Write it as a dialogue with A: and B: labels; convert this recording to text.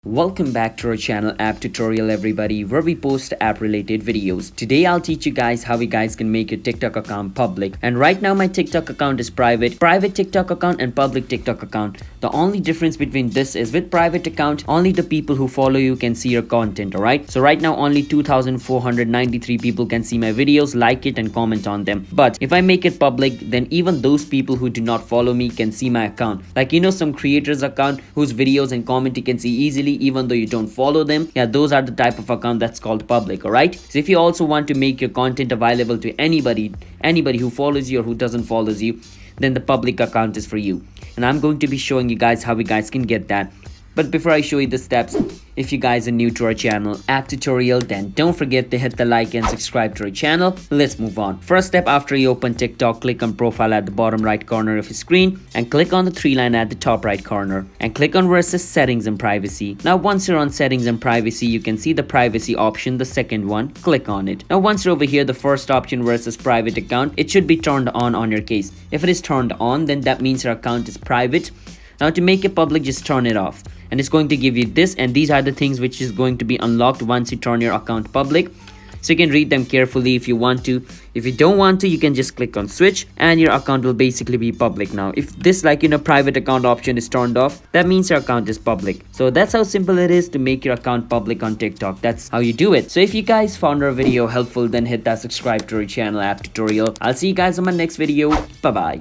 A: Welcome back to our channel App Tutorial everybody, where we post app related videos. Today I'll teach you guys how you guys can make your TikTok account public. And right now my TikTok account is private TikTok account and public TikTok account. The only difference between this is with private account, only the people who follow you can see your content, alright? So right now only 2,493 people can see my videos, like it and comment on them. But if I make it public, then even those people who do not follow me can see my account. Like some creators account whose videos and comment you can see easily even though you don't follow them. Yeah, those are the type of account that's called public. All right, so if you also want to make your content available to anybody who follows you or who doesn't follow you, then the public account is for you, and I'm going to be showing you guys how you guys can get that. But before I show you the steps, if you guys are new to our channel App Tutorial, then don't forget to hit the like and subscribe to our channel. Let's move on. First step, after you open TikTok, click on profile at the bottom right corner of your screen and click on the three line at the top right corner and click on where it says settings and privacy. Now once you're on settings and privacy, you can see the privacy option, the second one. Click on it. Now once you're over here, the first option where it says private account, it should be turned on your case. If it is turned on, then that means your account is private. Now to make it public, just turn it off, and it's going to give you this, and these are the things which is going to be unlocked once you turn your account public. So you can read them carefully if you want to. If you don't want to, you can just click on switch and your account will basically be public. Now if this private account option is turned off, that means your account is public. So that's how simple it is to make your account public on TikTok. That's how you do it. So if you guys found our video helpful, then hit that subscribe to our channel App Tutorial. I'll see you guys on my next video. Bye bye.